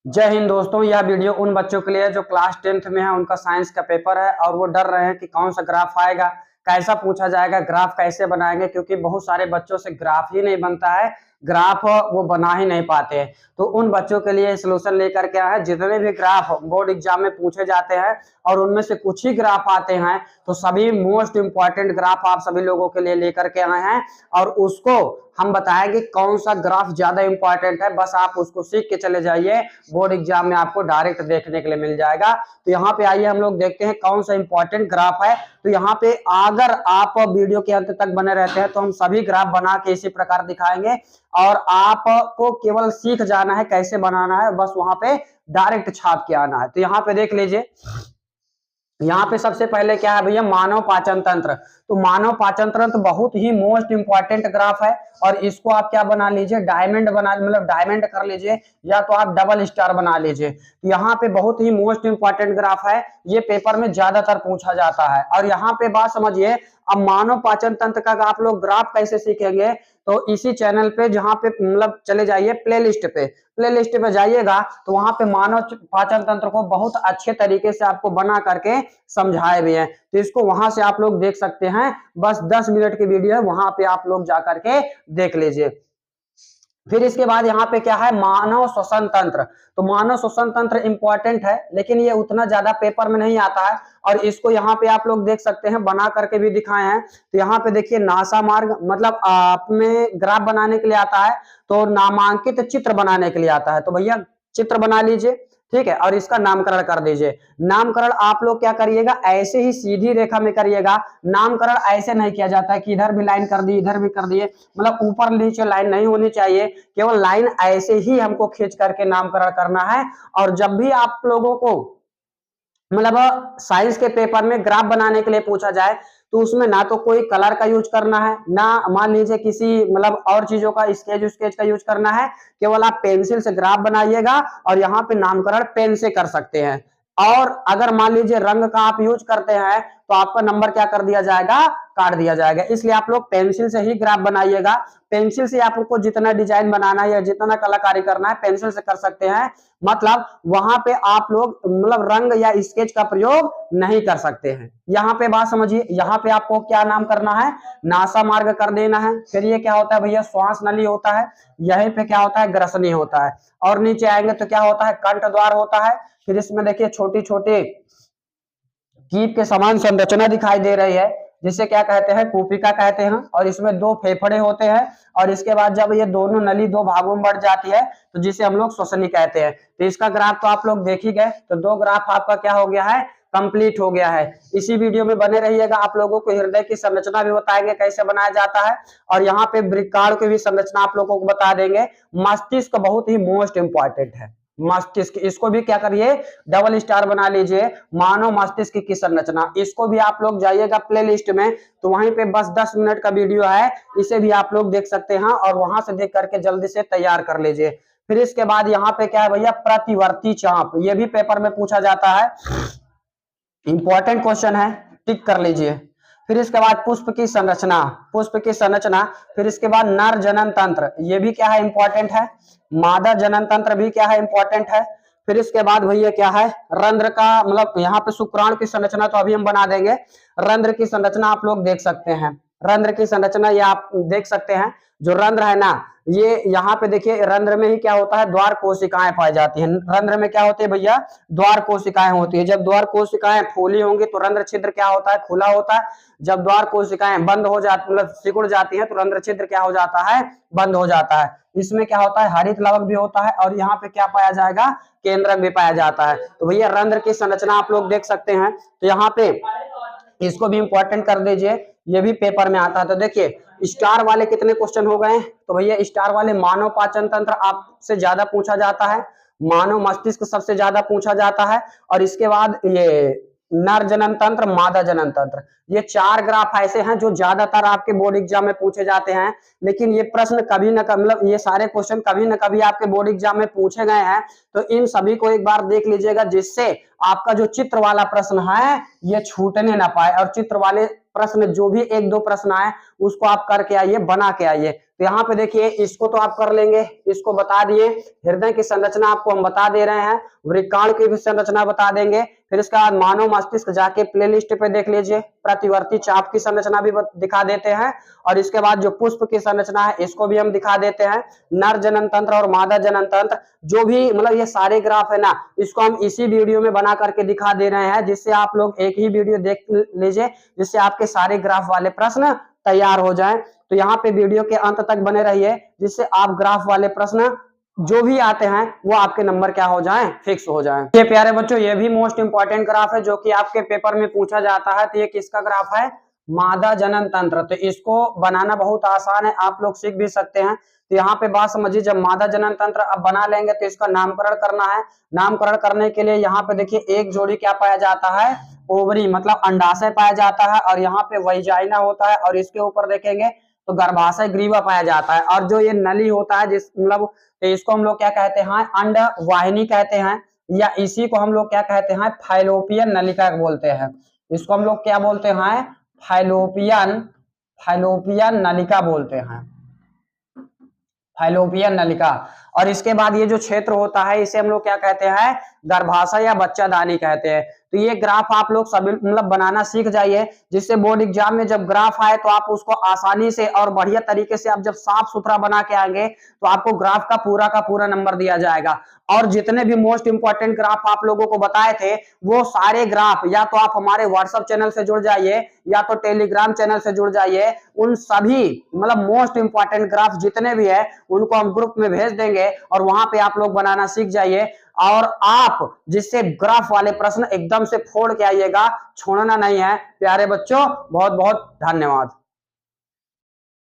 जय हिंद दोस्तों। यह वीडियो उन बच्चों के लिए है जो क्लास 10th में है, उनका साइंस का पेपर है और वो डर रहे हैं कि कौन सा ग्राफ आएगा, कैसा पूछा जाएगा, ग्राफ कैसे बनाएंगे, क्योंकि बहुत सारे बच्चों से ग्राफ ही नहीं बनता है, ग्राफ वो बना ही नहीं पाते हैं। तो उन बच्चों के लिए सोल्यूशन लेकर के आए हैं। जितने भी ग्राफ बोर्ड एग्जाम में पूछे जाते हैं और उनमें से कुछ ही ग्राफ आते हैं, तो सभी मोस्ट इंपॉर्टेंट ग्राफ आप सभी लोगों के लिए लेकर के आए हैं और उसको हम बताएंगे कौन सा ग्राफ ज्यादा इंपॉर्टेंट है। बस आप उसको सीख के चले जाइए, बोर्ड एग्जाम में आपको डायरेक्ट देखने के लिए मिल जाएगा। तो यहाँ पे आइए हम लोग देखते हैं कौन सा इंपॉर्टेंट ग्राफ है। तो यहाँ पे अगर आप वीडियो के अंत तक बने रहते हैं तो हम सभी ग्राफ बना के इसी प्रकार दिखाएंगे और आपको केवल सीख जाना है कैसे बनाना है, बस वहां पे डायरेक्ट छाप के आना है। तो यहाँ पे देख लीजिए, यहाँ पे सबसे पहले क्या है भैया, मानव पाचन तंत्र। तो मानव पाचन तंत्र बहुत ही मोस्ट इंपॉर्टेंट ग्राफ है और इसको आप क्या बना लीजिए, डायमंड बना, मतलब डायमंड कर लीजिए या तो आप डबल स्टार बना लीजिए। तो यहाँ पे बहुत ही मोस्ट इंपॉर्टेंट ग्राफ है, ये पेपर में ज्यादातर पूछा जाता है। और यहाँ पे बात समझिए, अब मानव पाचन तंत्र का आप लोग ग्राफ कैसे सीखेंगे, तो इसी चैनल पे जहां पे मतलब चले जाइए प्लेलिस्ट पे जाइएगा, तो वहां पे मानव पाचन तंत्र को बहुत अच्छे तरीके से आपको बना करके समझाए भी हैं। तो इसको वहां से आप लोग देख सकते हैं, बस 10 मिनट की वीडियो है, वहां पे आप लोग जा करके देख लीजिए। फिर इसके बाद यहाँ पे क्या है, मानव श्वसन तंत्र। तो मानव श्वसन तंत्र इंपॉर्टेंट है, लेकिन ये उतना ज्यादा पेपर में नहीं आता है और इसको यहाँ पे आप लोग देख सकते हैं, बना करके भी दिखाए हैं। तो यहाँ पे देखिए नासा मार्ग, मतलब आप में ग्राफ बनाने के लिए आता है, तो नामांकित चित्र बनाने के लिए आता है। तो भैया चित्र बना लीजिए, ठीक है, और इसका नामकरण कर दीजिए। नामकरण आप लोग क्या करिएगा, ऐसे ही सीधी रेखा में करिएगा। नामकरण ऐसे नहीं किया जाता है कि इधर भी लाइन कर दी, इधर भी कर दिए, मतलब ऊपर नीचे लाइन नहीं होनी चाहिए, केवल लाइन ऐसे ही हमको खींच करके नामकरण करना है। और जब भी आप लोगों को मतलब साइंस के पेपर में ग्राफ बनाने के लिए पूछा जाए, तो उसमें ना तो कोई कलर का यूज करना है, ना मान लीजिए किसी मतलब और चीजों का स्केच का यूज करना है। केवल आप पेंसिल से ग्राफ बनाइएगा और यहाँ पे नामकरण पेन से कर सकते हैं। और अगर मान लीजिए रंग का आप यूज करते हैं तो आपका नंबर क्या कर दिया जाएगा, काट दिया जाएगा। इसलिए आप लोग पेंसिल से ही ग्राफ बनाइएगा। पेंसिल से आपको जितना डिजाइन बनाना है या जितना कलाकारी करना है पेंसिल से कर सकते हैं, मतलब वहां पे आप लोग मतलब रंग या स्केच का प्रयोग नहीं कर सकते हैं। यहाँ पे बात समझिए, यहाँ पे आपको क्या नाम करना है, नासा मार्ग कर देना है। फिर ये क्या होता है भैया, श्वास नली होता है, यहीं पे क्या होता है, ग्रसनी होता है। और नीचे आएंगे तो क्या होता है, कंठ द्वार होता है। फिर इसमें देखिए छोटी छोटी कीप के समान संरचना दिखाई दे रही है, जिसे क्या कहते हैं, कूपिका कहते हैं। और इसमें दो फेफड़े होते हैं और इसके बाद जब ये दोनों नली दो भागों में बढ़ जाती है तो जिसे हम लोग श्वसनी कहते हैं। तो इसका ग्राफ तो आप लोग देख ही गए, तो दो ग्राफ आपका क्या हो गया है, कंप्लीट हो गया है। इसी वीडियो में बने रहिएगा, आप लोगों को हृदय की संरचना भी बताएंगे कैसे बनाया जाता है और यहाँ पे वृक्काणु की भी संरचना आप लोगों को बता देंगे। मस्तिष्क बहुत ही मोस्ट इंपॉर्टेंट है, मस्तिष्क, इसको भी क्या करिए, डबल स्टार बना लीजिए। मानव मस्तिष्क की संरचना, इसको भी आप लोग जाइएगा प्लेलिस्ट में, तो वहीं पे बस 10 मिनट का वीडियो है, इसे भी आप लोग देख सकते हैं और वहां से देख करके जल्दी से तैयार कर लीजिए। फिर इसके बाद यहाँ पे क्या है भैया, प्रतिवर्ती चाप, ये भी पेपर में पूछा जाता है, इंपॉर्टेंट क्वेश्चन है, टिक कर लीजिए। फिर इसके बाद पुष्प की संरचना, फिर इसके बाद नर जनन तंत्र, ये भी क्या है, इंपॉर्टेंट है। मादा जनन तंत्र भी क्या है, इंपॉर्टेंट है। फिर इसके बाद भैया क्या है, रंध्र का, मतलब यहाँ पे शुक्राणु की संरचना तो अभी हम बना देंगे। रंध्र की संरचना आप लोग देख सकते हैं, रंध्र की संरचना ये आप देख सकते हैं। जो रंध्र है ना, ये यहाँ पे देखिए, रंध्र में ही क्या होता है, द्वार कोशिकाएं पाई जाती हैं। रंध्र में क्या होती है भैया, द्वार कोशिकाएं होती है। जब द्वार कोशिकाएं फूली होंगी तो रंध्र छिद्र क्या होता है, खुला होता है। जब द्वार कोशिकाएं बंद हो जाती, मतलब सिकुड़ जाती है, तो रंध्र छिद्र क्या हो जाता है, बंद हो जाता है। इसमें क्या होता है, हरित लवक भी होता है और यहाँ पे क्या पाया जाएगा, केंद्रक भी पाया जाता है। तो भैया रंध्र की संरचना आप लोग देख सकते हैं। तो यहाँ पे इसको भी इंपॉर्टेंट कर दीजिए, ये भी पेपर में आता है। तो देखिए स्टार वाले कितने क्वेश्चन हो गए, तो भैया स्टार वाले, मानव पाचन तंत्र आपसे ज्यादा पूछा जाता है, मानव मस्तिष्क सबसे ज्यादा पूछा जाता है, और इसके बाद ये नर जनन तंत्र, मादा जनन तंत्र, ये चार ग्राफ ऐसे हैं जो ज्यादातर आपके बोर्ड एग्जाम में पूछे जाते हैं। लेकिन ये प्रश्न कभी न कभी, मतलब ये सारे क्वेश्चन कभी न कभी आपके बोर्ड एग्जाम में पूछे गए हैं। तो इन सभी को एक बार देख लीजिएगा, जिससे आपका जो चित्र वाला प्रश्न है ये छूटने ना पाए, और चित्र वाले प्रश्न जो भी एक दो प्रश्न आए उसको आप करके आइए, बना के आइए। तो यहाँ पे देखिए इसको तो आप कर लेंगे, इसको बता दिए। हृदय की संरचना आपको हम बता दे रहे हैं, वृक्काण की भी संरचना बता देंगे। फिर इसके बाद मानव मस्तिष्क जाके प्ले लिस्ट पे देख लीजिए, प्रतिवर्ती चाप की संरचना भी दिखा देते हैं। और इसके बाद जो पुष्प की संरचना है इसको भी हम दिखा देते हैं। नर जनन तंत्र और मादा जनन तंत्र, जो भी मतलब ये सारे ग्राफ है ना, इसको हम इसी वीडियो में बना करके दिखा दे रहे हैं, जिससे आप लोग एक ही वीडियो देख लीजिए, जिससे आपके सारे ग्राफ वाले प्रश्न तैयार हो जाएं। तो यहाँ पे वीडियो के अंत तक बने रहिए, जिससे आप ग्राफ वाले प्रश्न जो भी आते हैं वो आपके नंबर क्या हो जाएं, फिक्स हो जाएं। ये प्यारे बच्चों, ये भी मोस्ट इंपॉर्टेंट ग्राफ है जो कि आपके पेपर में पूछा जाता है। तो ये किसका ग्राफ है? मादा जनन तंत्र। तो इसको बनाना बहुत आसान है, आप लोग सीख भी सकते हैं। तो यहाँ पे बात समझिए, जब मादा जनन तंत्र अब बना लेंगे तो इसका नामकरण करना है। नामकरण करने के लिए यहाँ पे देखिए एक जोड़ी क्या पाया जाता है? ओवरी, मतलब अंडाशय पाया जाता है, और यहाँ पे वैजाइना होता है, और इसके ऊपर देखेंगे तो गर्भाशय ग्रीवा पाया जाता है। और जो ये नली होता है, जिस मतलब इसको हम लोग क्या कहते हैं? अंड वाहिनी कहते हैं, या इसी को हम लोग क्या कहते हैं? फाइलोपियन नलिका बोलते हैं। इसको हम लोग क्या बोलते हैं? फाइलोपियन नलिका बोलते हैं, फाइलोपियन नलिका। और इसके बाद ये जो क्षेत्र होता है इसे हम लोग क्या कहते हैं? गर्भाशय या बच्चादानी कहते हैं। तो ये ग्राफ आप लोग सभी मतलब बनाना सीख जाइए, जिससे बोर्ड एग्जाम में जब ग्राफ आए तो आप उसको आसानी से और बढ़िया तरीके से आप जब साफ सुथरा बना के आएंगे तो आपको ग्राफ का पूरा नंबर दिया जाएगा। और जितने भी मोस्ट इंपॉर्टेंट ग्राफ आप लोगों को बताए थे वो सारे ग्राफ या तो आप हमारे व्हाट्सएप चैनल से जुड़ जाइए या तो टेलीग्राम चैनल से जुड़ जाइए। उन सभी मतलब मोस्ट इंपॉर्टेंट ग्राफ जितने भी है उनको हम ग्रुप में भेज देंगे, और वहां पे आप लोग बनाना सीख जाइए। और आप जिससे ग्राफ वाले प्रश्न एकदम से फोड़ के आइएगा, छोड़ना नहीं है। प्यारे बच्चों, बहुत बहुत धन्यवाद।